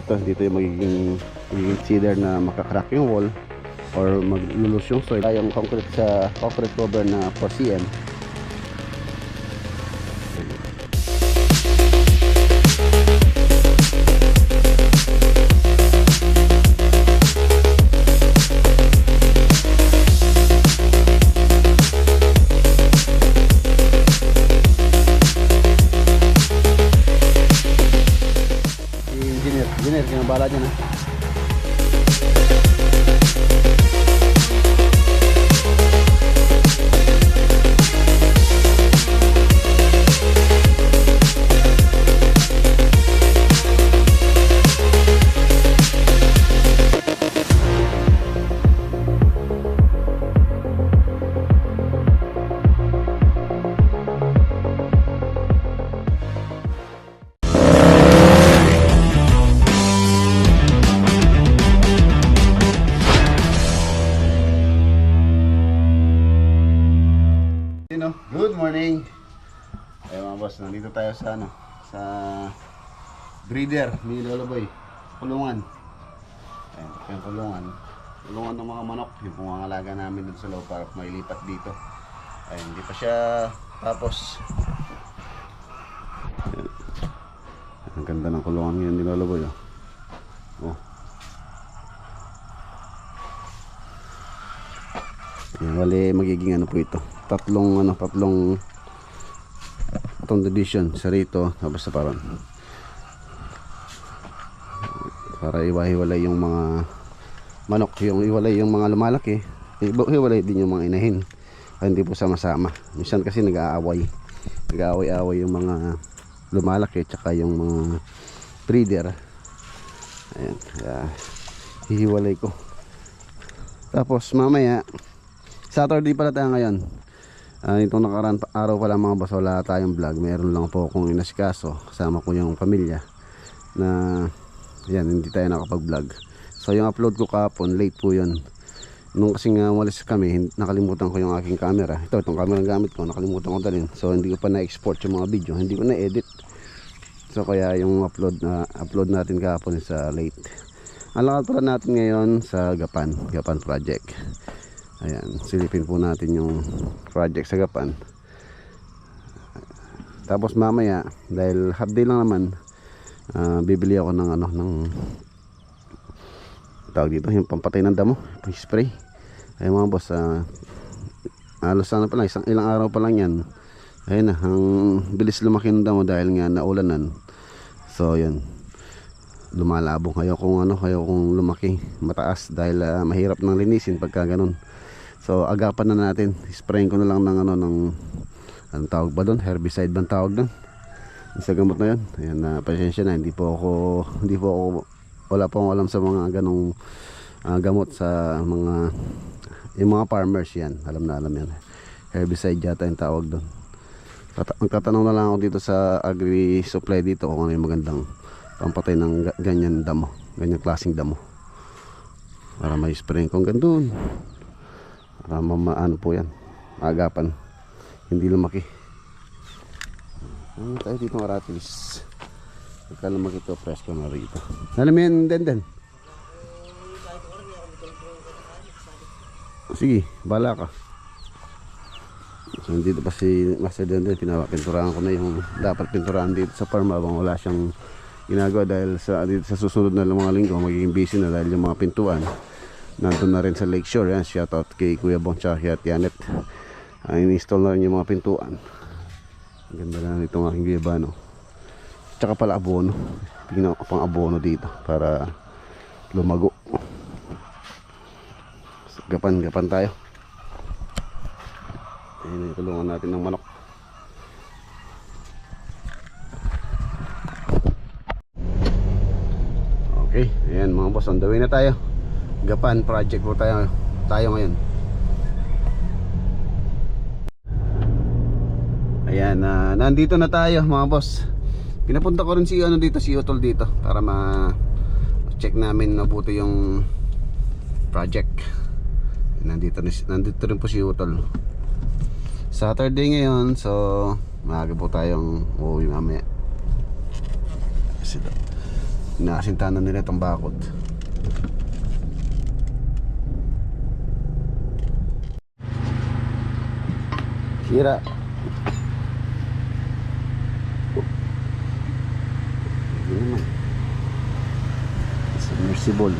dito yung magiging cedar na makakrack yung wall or maglulus yung soil. Yung concrete sa concrete cover na 4cm. Engineer, kinabala dyan ha. Good morning. Ayun mga boss, nandito tayo sa sa breeder ni Lolo Boy. Kulungan. Ayun, yung kulungan. Kulungan ng mga manok. Yung pangangalaga namin dun sa loob para mailipat dito. Ayun, hindi pa siya tapos. Ayun. Ang ganda ng kulungan ngayon ni Lolo Boy. Oh. Ayun, wali magiging ano po ito. Tatlong division sa rito tapos sa paron para iwahiwalay yung mga manok, yung iwalay yung mga lumalaki, iwalay din yung mga inahin ay hindi po sama-sama. Minsan kasi nag-aaway yung mga lumalaki tsaka yung mga breeder. Ayan, hihiwalay ko. Tapos mamaya Saturday pala tayo ngayon. Itong nakaraan araw pala mga boss, wala tayong vlog. Meron lang po akong inasikaso. Kasama ko yung pamilya na yan, hindi tayo nakapag-vlog. So yung upload ko kahapon, late po yun. Nung kasi nga walis kami, nakalimutan ko yung aking camera. Itong camera ang gamit ko, nakalimutan ko dalhin. So hindi ko pa na-export yung mga video, hindi ko na-edit. So kaya yung upload natin kahapon sa late. Ang lakad pala natin ngayon sa Gapan project. Ayan, silipin po natin yung project sa Gapan. Tapos mamaya, dahil half day lang naman, bibili ako ng tawag dito, yung pampatay ng damo, spray. Ayun mga boss, halos sana pa lang, ilang araw pa lang yan. Ayun na, ang bilis lumaki ng damo dahil nga naulanan. So yun, lumalabong. Ayaw kong lumaki mataas dahil mahirap nang linisin pagka ganun. So agapan na natin, sprayin ko na lang ng anong tawag ba doon, herbicide bang tawag doon sa gamot na yun. Ayan, pasensya na, hindi po ako wala po akong alam sa mga ganong gamot sa yung mga farmers. Yan, alam yan, herbicide yata yung tawag doon. Magtatanong na lang ako dito sa agri supply dito kung ano yung magandang pampatay ng ganyan damo, ganyang klaseng damo para may sprayin kung gandun. Maano po yan, agapan, hindi lumaki. Ano tayo dito ng ratilis, pagka lumaki ito presko na rito. Alam mo yan, den sige, bala ka. So dito pa si Master Den, pinapinturahan ko na yung dapat pinturahan dito sa farm habang wala siyang ginagawa dahil dito sa susunod na mga linggo magiging busy na dahil yung mga pintuan nandun na rin sa Lakeshore. Yan, shoutout kay Kuya Bong tsaka Janet. In-install na rin yung mga pintuan. Ang ganda na itong aking guyabano. Tsaka pala abono, pingin ako pang abono dito para lumago. Gapan tayo. Ayun, tulungan natin ng manok. Okay, ayan mga boss, on the way na tayo. Gapan project po tayo ngayon. Ayan, nandito na tayo mga boss. Pinapunta ko rin si Utol dito para ma-check namin na buto yung project. Nandito rin po si Utol. Saturday ngayon, so maaga po tayong uuwi mamaya. Inaasintahan nila itong bakod. Sira. Hindi naman. Submersible.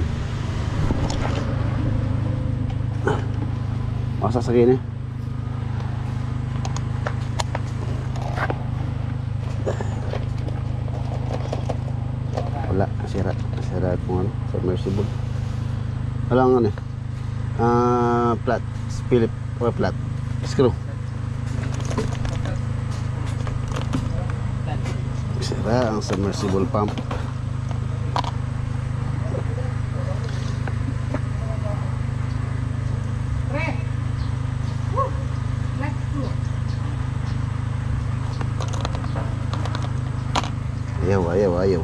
Sasakyan eh. Wala, sira itong submersible. Wala nga eh. Flat, Philip or flat screw. Sira ang submersible pump. Ayaw.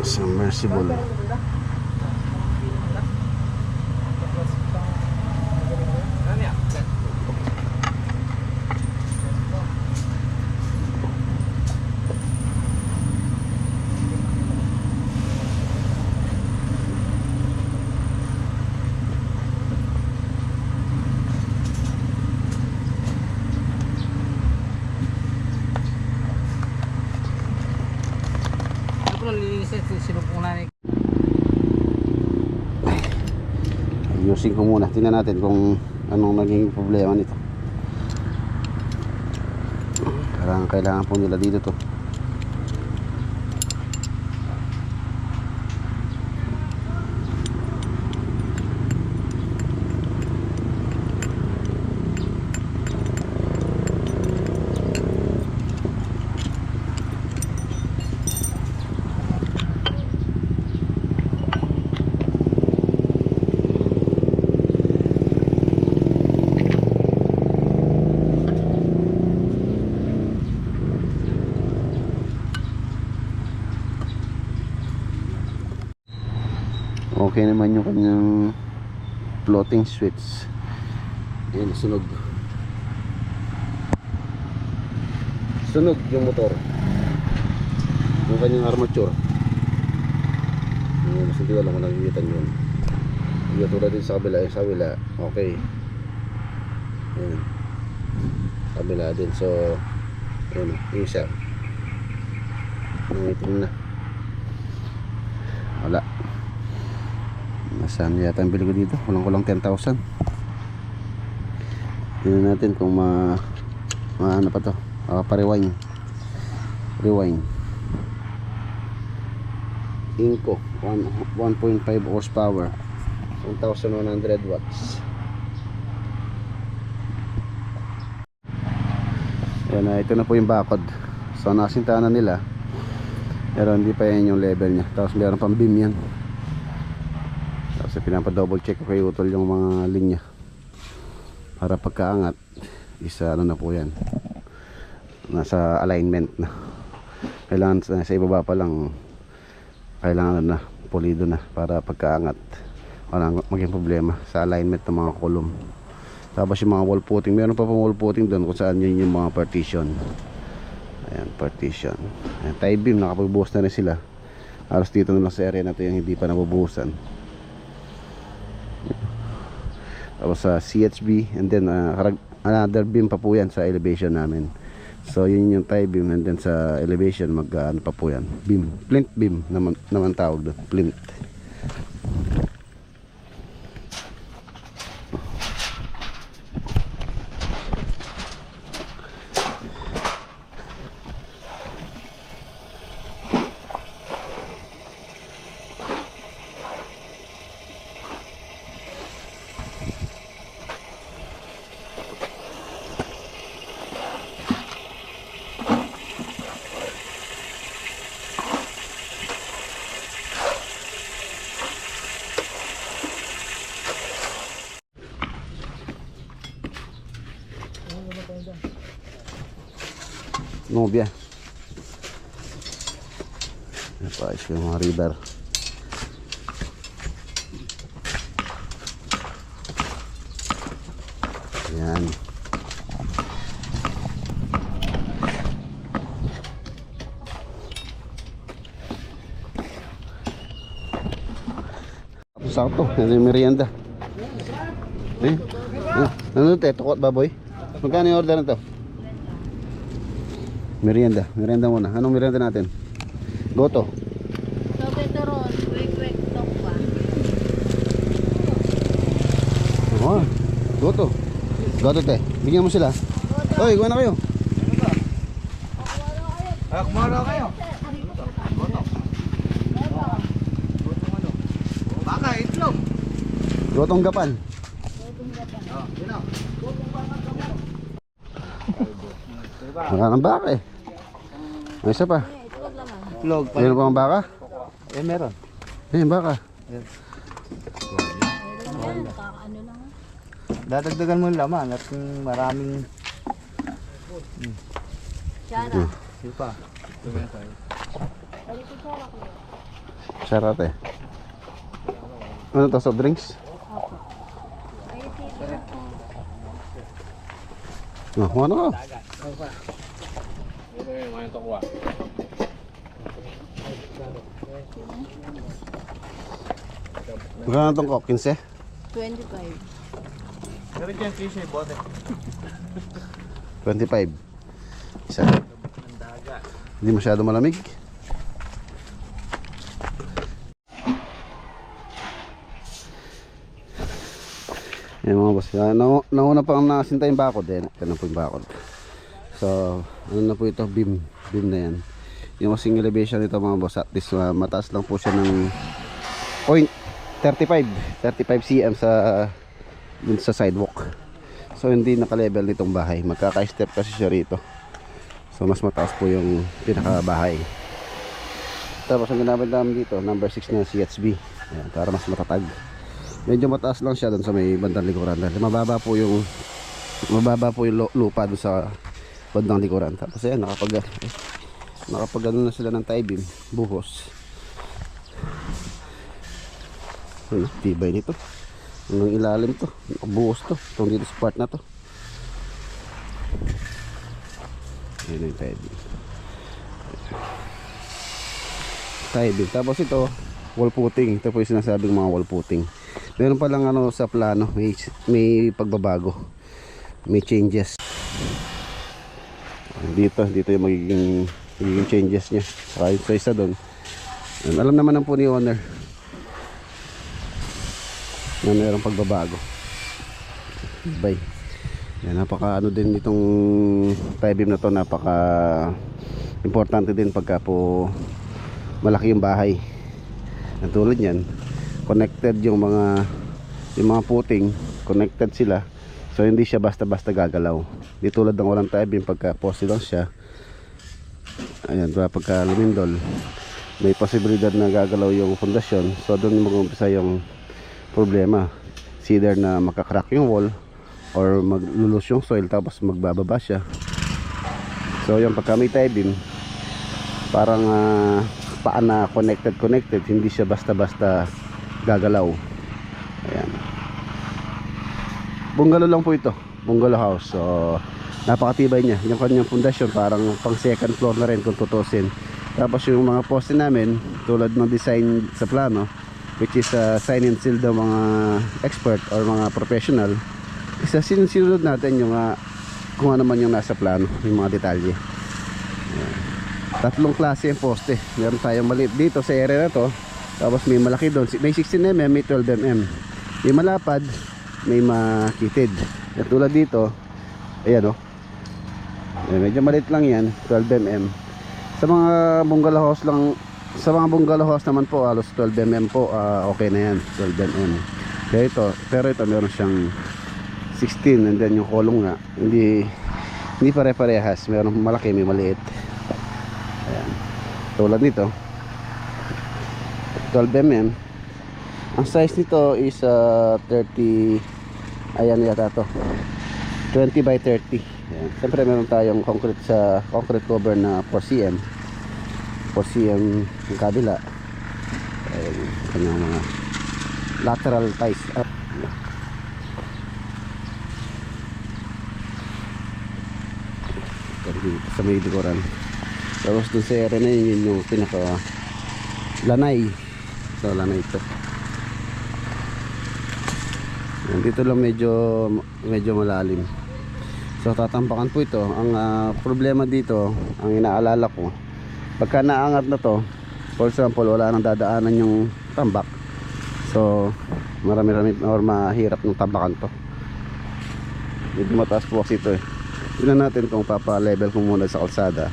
Submersible. Ayusin ko muna. Tingnan natin kung anong naging problema nito. Parang kailangan po nila dito to. Okay naman yung kanyang floating switch. Ayan, sunog yung motor, yung kanyang armature. Mas hindi wala kung nakikita yun. Yung tulad din sa kabila, okay. Ayan, kabila din. So ayan, isa nangitim na. Wala. Nasaan yata ang bili ko dito? Kulang 10,000. Tingnan natin kung ano pa to. Pa-rewind. Inco 1.5 horsepower, 1,100 watts. Yan, ito na po yung bakod. So nasintahan na nila, pero hindi pa yan yung level nya. Tapos meron pang beam yan. Tapos pinapa-double check ko kay Utol yung mga linya para pagkaangat isa na po yan, nasa alignment na. Kailangan sa ibaba pa lang, kailangan na pulido na para pagkaangat walang maging problema sa alignment ng mga column. Tapos yung mga wall footing, meron pa pong wall footing doon kung saan yun yung mga partition. Ayan, partition. Ayan, tie beam, nakapagbuhos na rin sila. Halos dito na lang sa area na ito yung hindi pa nabubuhusan. Tapos sa CHB, and then another beam pa po yan sa elevation namin. So yun yung tie beam, and then sa elevation ano pa po yan, beam, plinth beam naman tawag doon, plinth. Nobya. Napais ko yung mga river. Ayan. Sakto, yan yung merienda. Eh, ano ito? Tukot baboy? Magkano yung order na to? Merienda, merienda muna. Anong merienda natin? Goto. Sobeteron, kwek-kwek, tokwa. Oh, goto. Goto te. Bigyan mo sila. Oy, kuha na kayo. Kumara kayo. Baka itlog. Gotong gapan. Wala ng baka eh. May isa pa. Itlog. Meron pa ang baka? Meron. Eh, baka. Ano lang. Dadagdagan mo yung laman at maraming Chara. sipa. Sarap eh. Ano to, soft drinks? Ay, tito Oh, po. ano ka? Magkano itong Coke? 15? 25. Meron dyan fish eh, bote. 25. Isa. Hindi masyado malamig. Yan mga boss. Nauna pang nakasinta yung bakod. Yan na po yung bakod. So, ano na po ito? Beam. Beam na yan. Yung kasing elevation nito mga boss. At least mataas lang po siya ng 35 cm dun sa sidewalk. So hindi naka-level nitong bahay. Magkaka-step kasi siya rito. So mas mataas po yung pinaka-bahay. Tapos ang ginamit namin dito, number 6 na CHB. Ayan, para mas matatag. Medyo mataas lang siya dun sa may bandang likuran. Dahil mababa po yung lupa dun sa bandang likuran. Tapos ayan, nakapag ano na sila ng tie beam, buhos. Ano, tibay nito. Hanggang ilalim to, buhos to. Itong dito sa part na to. Ayan yung tie beam. Tie beam. Tapos ito, wall footing. Ito po yung sinasabing mga wall footing. Meron pa lang ano sa plano, may pagbabago. May changes. Dito yung magiging changes niya. Saka yung sa isa doon. Alam naman ng po ni owner na mayroong pagbabago. Bye. Yan, napaka ano din itong tie beam na to, napaka importante din pagka po malaki yung bahay. Ang tulad yan, connected yung mga footing, connected sila. So hindi siya basta-basta gagalaw. Di tulad ng walang tie beam, pagka poste lang siya. Ayan, pagka lumindol, may posibilidad na gagalaw yung fondasyon. So doon mag-umpisa yung problema. It's either na makakrack yung wall or maglulus yung soil tapos magbababa siya. So yung pagka may tie beam, parang paan na connected, hindi siya basta-basta gagalaw. Ayan. Bungalow lang po ito, bungalow house. So napakatibay niya. Yung kanyang pundasyon parang pang second floor na rin kung tutusin. Tapos yung mga poste namin, tulad ng design sa plano, which is sign and seal daw mga expert or mga professional, isa sinunod natin yung kung ano man yung nasa plano, yung mga detalye. Ayan. Tatlong klase yung poste. Meron tayong maliit dito sa area na to, tapos may malaki doon, may 16mm, may 12mm, may malapad, may makitid. At tulad dito, ayan o, medyo maliit lang yan, 12mm. Sa mga bungalow house lang, sa mga bungalow house naman po halos 12mm po, okay na yan, 12mm. Kaya ito, pero ito meron siyang 16, and then yung kolong nga hindi pare-parehas, meron malaki, may maliit. Ayan. Tulad nito 12mm. Ang size nito is 30, ayan yata to, 20 by 30. Ayan. Siyempre meron tayong concrete cover na 4cm yung kabila. Ayan, kanyang mga lateral ties up. Sa may likuran. Tapos dun sa area na yun yung pinaka lanay. So lanay ito. Yan, dito lang medyo malalim. So tatambakan po ito. Ang problema dito, ang inaalala ko, pagka naangat na to, for example wala nang dadaanan yung tambak, so marami-rami or mahirap ng tambakan to. Medyo mataas po kasi ito eh. Tingnan natin kung papa-level ko muna sa kalsada,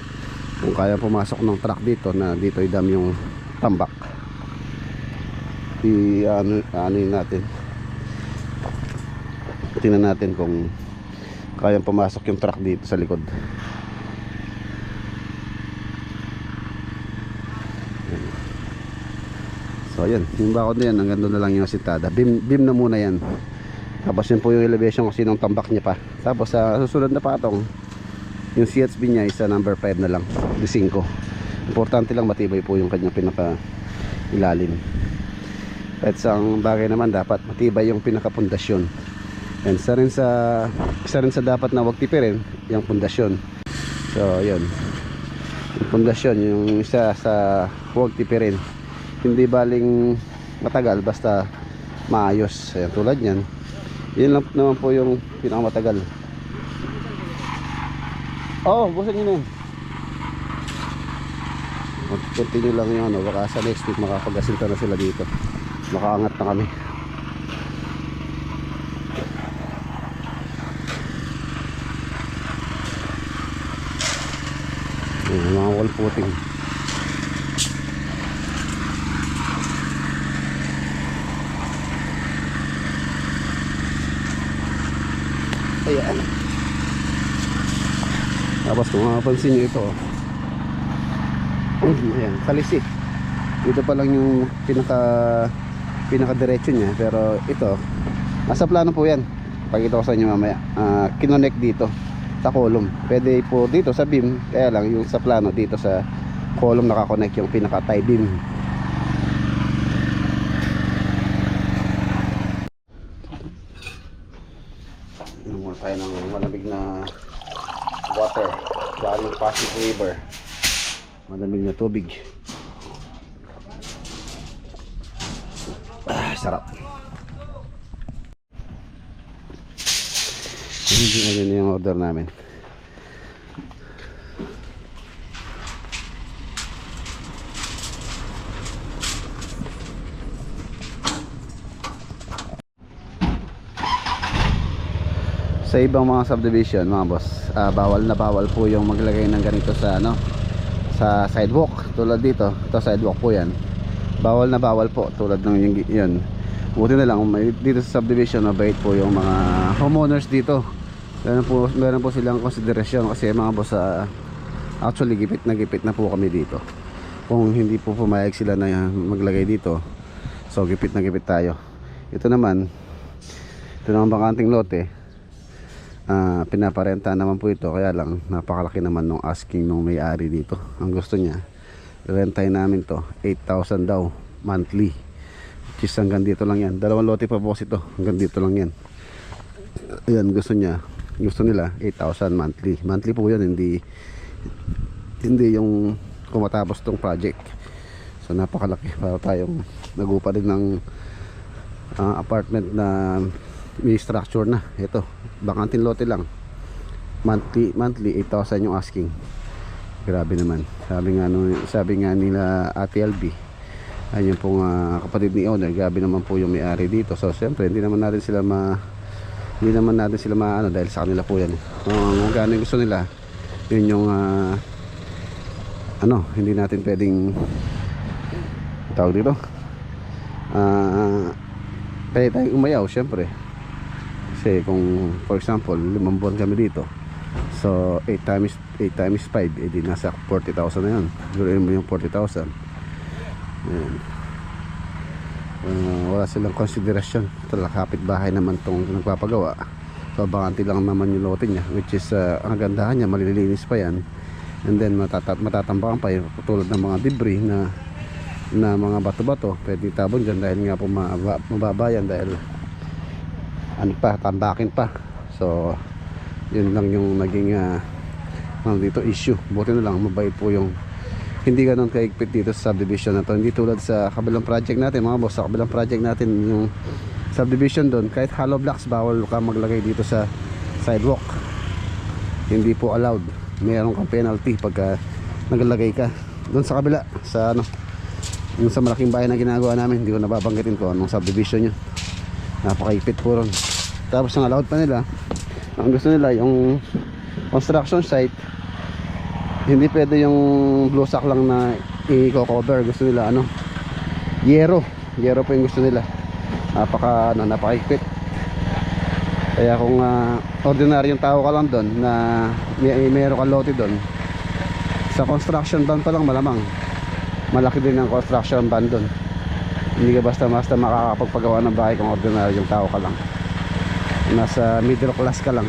kung kaya pumasok ng truck dito na dito idam yung tambak. Ano natin, tingnan natin kung kayang pumasok yung truck dito sa likod. So ayan, yung bakod na yan, hanggang doon na lang yung asintada. Beam na muna yan. Tapos yun po yung elevation kasi ng tambak niya pa. Tapos sa susunod na patong, yung CHB niya isa number 5 na lang, di 5. Importante lang matibay po yung kanyang pinaka ilalim. At isang bagay naman, dapat matibay yung pinaka pundasyon. And isa rin sa dapat na wag tipirin, yung pundasyon. So yun, yung pundasyon yung isa sa wag tipirin. Hindi baling matagal, basta maayos. Ayan, tulad yan, yun lang naman po yung pinakamatagal. Busan nyo na yun. Continue lang yung ano, baka sa next week makapagasinta na sila dito. Makaangat na kami. Ayan, mga wall footing. Ayan. Tapos kung makapansin nyo ito, ayan, kalisik. Ito pa lang yung pinaka diretso niya, pero ito nasa plano po yan. Pakita ko sa inyo mamaya. Kinonek dito sa column. Pwede po dito sa beam, kaya lang yung sa plano dito sa column nakakonect yung pinaka tie beam. Inom tayo ng malamig na water galing Pasig River. Malamig na tubig. Sarap. Hindi na yung order namin. Sa ibang mga subdivision, mga boss, bawal na bawal po yung maglagay ng ganito sa ano, sa sidewalk. Tulad dito, ito sidewalk po yan. Bawal na bawal po, tulad ng yun. Buti na lang dito sa subdivision, mabait po yung mga homeowners dito. Meron po silang konsiderasyon kasi mga boss, actually gipit na po kami dito. Kung hindi po pumayag sila na maglagay dito, so gipit na gipit tayo. Ito naman bakanting lote. Pinaparenta naman po ito, kaya lang napakalaki naman nung asking nung may-ari dito. Ang gusto niya, rentahin namin to 8,000 daw monthly, which is hanggang dito lang yan. Dalawang lote pa po ito, hanggang dito lang yan. Ayan, gusto nila 8,000 monthly po yun, hindi yung kumatapos tong project. So napakalaki, para tayong nagupa din ng apartment na may structure na. Ito, bakanting lote lang, monthly 8,000 yung asking. Grabe naman. Sabi nga nila Ate LB, ayun pong kapatid ni owner, grabe naman po yung may-ari dito. So siyempre hindi naman natin sila maano, dahil sa kanila po yan. Kung gano'n gusto nila, yun yung hindi natin pwedeng tawag dito, pwede tayong umayaw siyempre. Kasi kung for example 5 buwan kami dito, so 8 times 5, edi nasa 40,000 na yun. Guruin mo yung 40,000. Ayan. Wala silang konsiderasyon. Ito lang, kapitbahay naman tong nagpapagawa. So bakanti lang naman yung lote niya, which is ang gandahan niya, malilinis pa yan. And then matatambakan pa yung tulad ng mga debris na mga bato-bato, pwede tabon dyan dahil nga po mababa yan, dahil tambakin pa. So yun lang yung naging dito issue. Buti na lang mabait po yung, hindi ganoon kaigpit dito sa subdivision na to. Hindi tulad sa kabilang project natin mga boss. Sa kabilang project natin, yung subdivision doon, kahit hollow blocks, bawal ka maglagay dito sa sidewalk. Hindi po allowed. Meron kang penalty pagka naglagay ka doon sa kabila, sa ano, yung sa malaking bahay na ginagawa namin. Hindi ko nababanggitin ko anong subdivision yun. Napakaipit po ron. Tapos ang allowed pa nila, ang gusto nila yung construction site, hindi pwede yung blue sack lang na i-cover. Gusto nila ano, yero po yung gusto nila. Napakaipit. Kaya kung ordinaryong tao ka lang doon na meron kang lote doon, sa construction ban pa lang malamang malaki din ang construction ban doon. Hindi ka basta makakapagpagawa ng bahay kung ordinaryong tao ka lang, nasa middle class ka lang.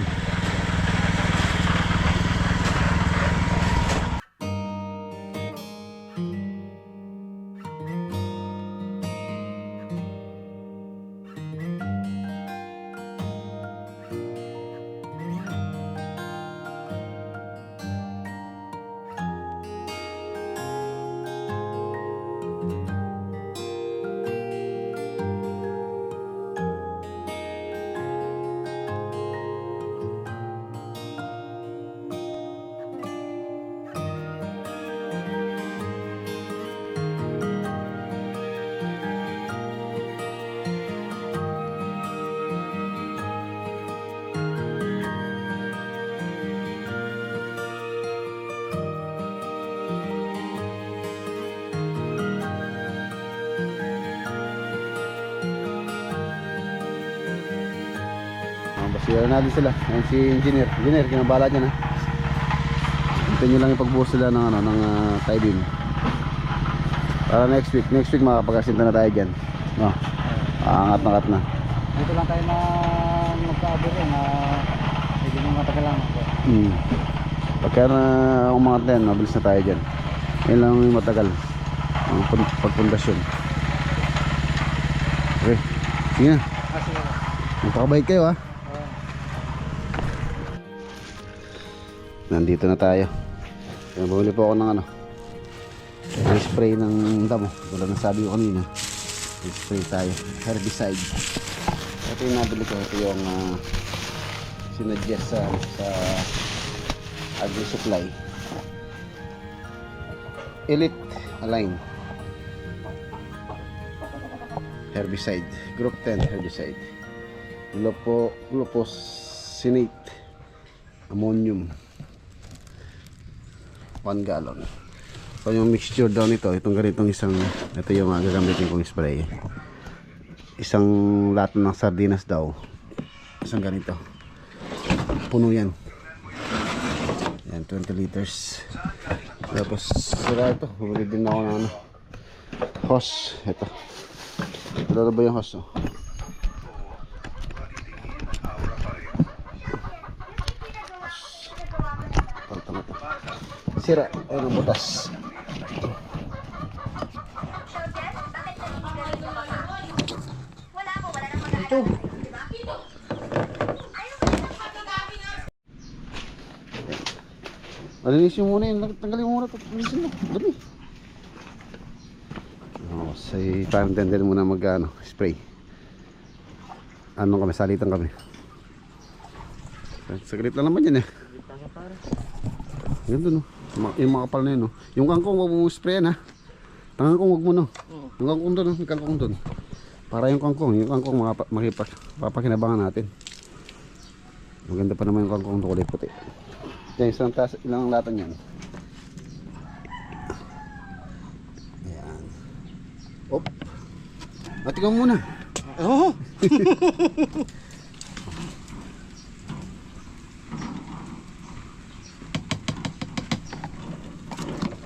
Basira natin sila. Ayan si engineer. Engineer, kinabala niya na. Hintayin nyo lang yung pagbuhos sila ng, ano, ng tie beam. Para next week makapag-asinta na tayo dyan. No? Angat na. Dito lang tayo na magkaabot na medyo matagal lang. Pagka na umangat na yan, mabilis na tayo dyan. Yan lang yung matagal. Ang pagpundasyon. Okay. Sige na. Magpakabait kayo ha. Nandito na tayo. Bumili po ako ng ano, spray ng damo. Tulad ng sabi ko kanina, spray tayo, herbicide. Ito yung nabili ko. Ito yung sinadjust sa agri supply, Elite Align herbicide, group 10 herbicide, glufosinate ammonium 1 gallon. So yung mixture daw nito, itong ganitong isang, ito yung gagamitin kong spray. Isang lahat ng sardinas daw, isang ganito, puno yan. Yan, 20 liters. Tapos sira ito, bumili din ako ng ano, hose. Ito, wala na ba yung hose? Sira, ayun ang butas. Ito. Alinisin mo muna yun. Tanggalin mo muna ito. Alinisin mo. Dali. Say, parang tender muna spray. Anong kami? Salitan kami. Saglit lang naman yan eh. Ganda no. Yung mga kapal na yun no. Yung kangkong wag mo sprayan ha. Kangkong wag mo no. Yung kangkong doon, yung kangkong doon. Para yung kangkong makipapakinabangan natin. Maganda pa naman yung kangkong doon, kulay puti. Yan, isang taas, ilang latan yan. Ayan. Op. Matigaw muna. Oo.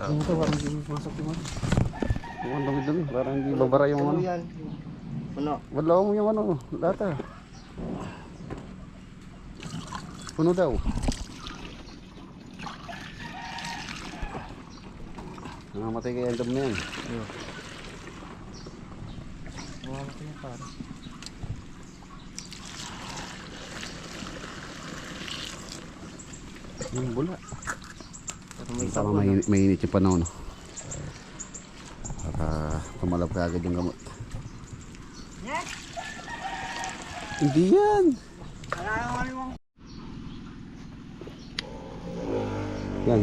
Ito, parang hindi masok yung ano. Yung dami-dami, parang hindi babara yung ano. Puno. Wala mo yung ano, lata. Puno daw. Namamatay kaya ang dam na yan. Namamatay yung para. Yung bula. May Baka mainit yung panahon. No? Para tumalab ka agad yung gamot. Hindi yan. Yan.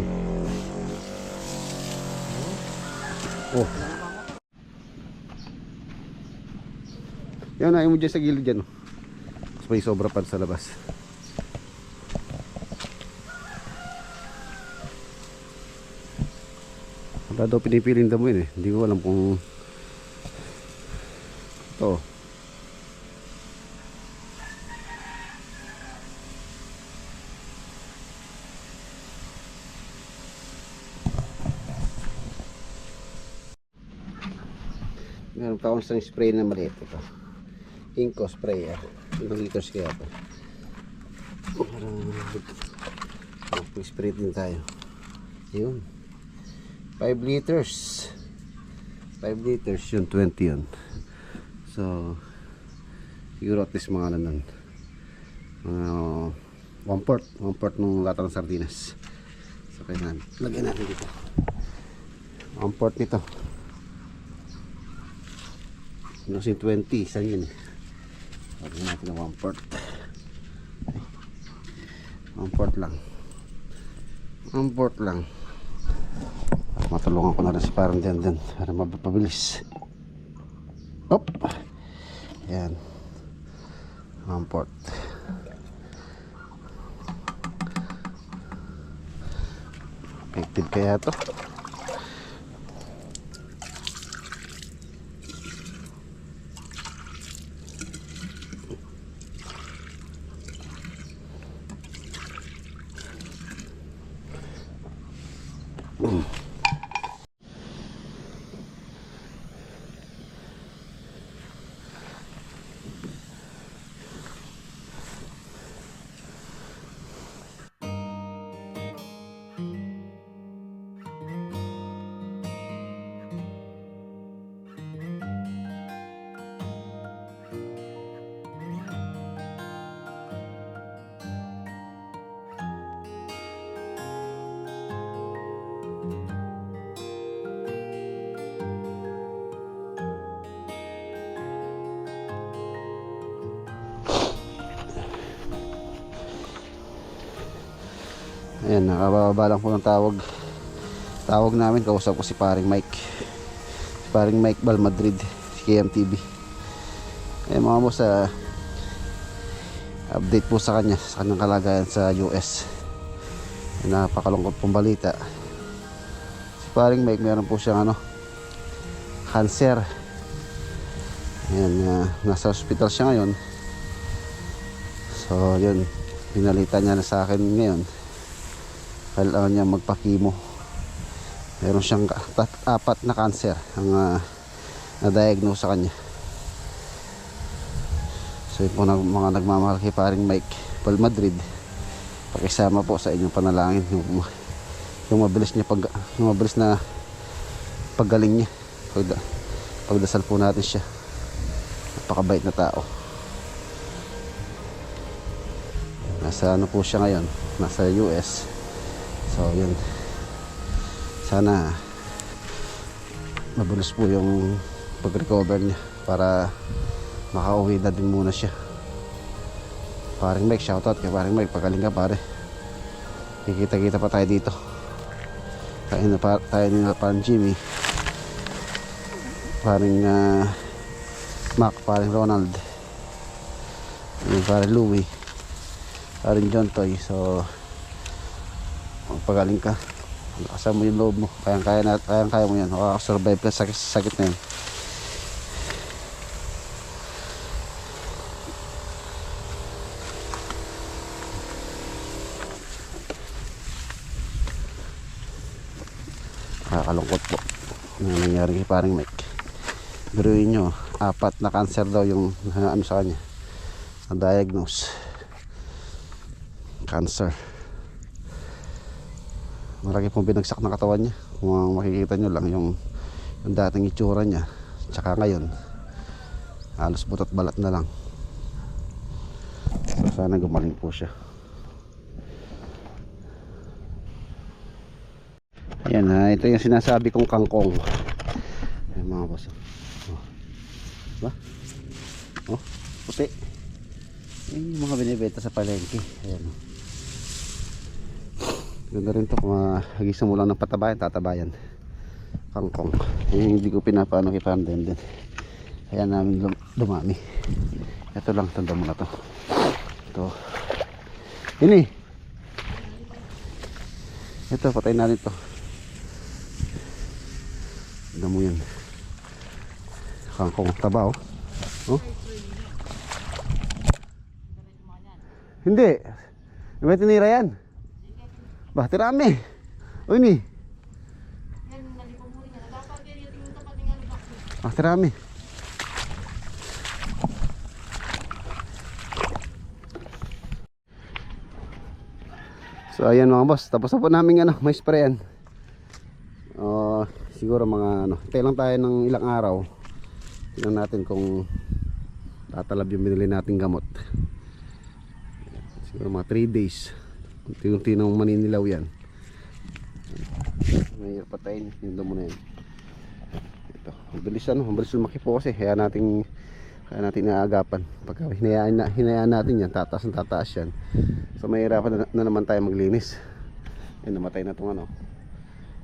Oh. Yan, ayaw mo dyan sa gilid dyan. Oh. Mas may sobra pa sa labas. Wala daw pinipiling damo yun eh. Hindi ko alam kung ito. Meron pa akong isang spray na maliit ito. Inco sprayer. Ilang liters kaya ito? Parang spray din tayo. Yun. 5 liters. 5 liters yun. 20 yun. So siguro at least mga nanan. 1/4 ng lata ng sardinas. So kaya lagyan natin dito. 1/4 nito. Yung kasi 20, saan yun eh? Lagyan natin ng 1/4. 1/4 lang. 1/4 lang. Matulungan ko na rin si parang dyan para mapabilis. Op! Yan. 1/4. Effective kaya to? Ayan, nakababa lang po ng tawag namin, kausap ko si paring Mike Bal Madrid, si KMTV. Ayan mga boss, update po sa kanyang kalagayan sa US. Napakalungkot pong balita. Si paring Mike, meron po siyang cancer. Ayan, nasa hospital siya ngayon. So yun, pinalitan niya na sa akin ngayon. Kailangan niya magpa-chemo. Meron siyang 4 na cancer ang na-diagnose sa kanya. So yun po mga nagmamahal kay paring Mike Bal Madrid, pakisama po sa inyong panalangin yung mabilis na paggaling niya. Pagdasal po natin siya. Napakabait na tao. Nasa po siya ngayon, nasa US. So yun, sana mabulos po yung pag-recover niya para makauwi na din muna siya. Paring Mike, shoutout kay paring Mike, pagaling ka pare. Kikita-kita pa tayo dito. Kain na tayo nila paring Jimmy, paring Mac, paring Ronald, paring Louie, paring John Toy. So pagaling ka, lakasan mo yung loob mo, kayang-kaya mo yan, makakasurvive ka sa sakit na yun. Nakakalungkot po na nangyari kay paring Mike. Biruin nyo, 4 na cancer daw yung sa kanya, na diagnose cancer. Malaki pong binagsak na katawan niya. Kung makikita nyo lang yung dating itsura niya, tsaka ngayon halos butot balat na lang. So sana gumaling po siya. Ayan, ito yung sinasabi kong kangkong. Ayan mga boss. Oh. Diba? Oh, puti. Yan yung mga binibenta sa palengke. Ayan. Ganda rin to kung hagisan mo lang ng patabayan, tatabayan. Kangkong. Hindi ko pinapaano kay Panden din. Kaya namin dumami. Ito lang, tanda mo na to. Ito. Ini. Ito, patayin natin to. Tanda mo yan. Kangkong taba oh. Oh? Hindi. May tinira yan. Bah, tirami. O ini. Ah, tirami. So ayan mga boss, tapos na po namin may sprayan. Siguro mga hintay lang tayo ng ilang araw. Tingnan natin kung tatalab yung binili nating gamot. Siguro mga 3 days. Unti-unti nang maninilaw yan. May patayin, yung damo na yan. Ito, mabilis lumaki po kasi kaya natin inaagapan. Pagka hinayaan natin yan, tataas yan. So mahirapan na naman tayo maglinis. Ayun, namatay na itong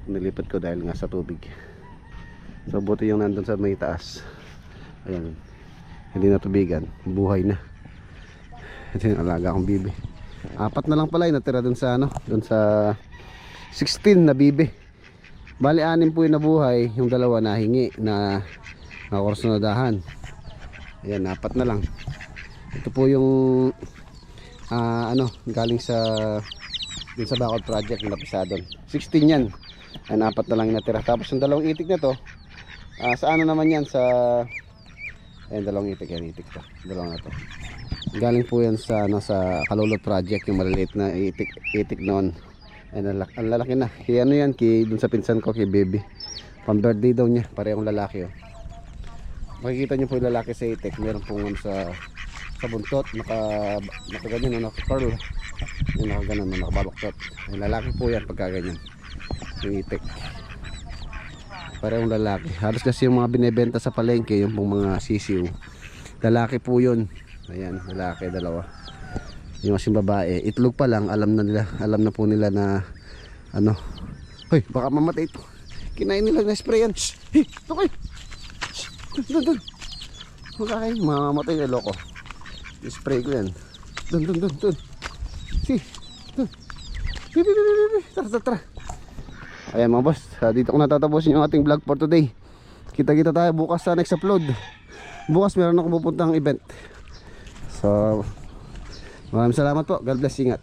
nilipat ko dahil nga sa tubig. So buti yung nandun sa may taas. Ayan, hindi na tubigan, buhay na. Ito yung alaga kong bibi. 4 na lang pala yung natira dun sa dun sa 16 na bibi. Bali 6 po yung nabuhay, yung 2 nahingi na kursunadahan. Ayan, 4 na lang. Ito po yung galing sa dun sa Bacol Project na napisadon. 16 yan. Ayan, 4 na lang yung natira. Tapos yung 2 itik na to, sa naman yan sa ayan, 2 itik yan, itik to. 2 na to. Galing po yan sa sa Kalulot Project, yung maliliit na itik noon. Ayan, ang lalaki na. Kaya yan, dun sa pinsan ko, kay baby. Pang birthday daw niya, parehong lalaki oh. Makikita niyo po yung lalaki sa itik, meron pong sa buntot, nakaganyan, naka-curl. Yung nakaganon, nakabaloktot. Yung lalaki po yan pagka ganyan. Yung itik. Parehong lalaki. Halos kasi yung mga binebenta sa palengke, yung pong mga sisiw, lalaki po yun. Ayan, lalaki, 2. Yung kasing babae, itlog pa lang, alam na po nila na hoy, baka mamatay ito. Kinain nila na sprayan. Hey, ito kayo. Doon. Makakain, mamamatay na loko. I-spray ko yan. Doon. Si, doon. Tara. Ayan mga boss, dito ko natatapusin yung ating vlog for today. Kita-kita tayo bukas sa next upload. Bukas meron akong pupuntang event. So maraming salamat po. God bless, ingat.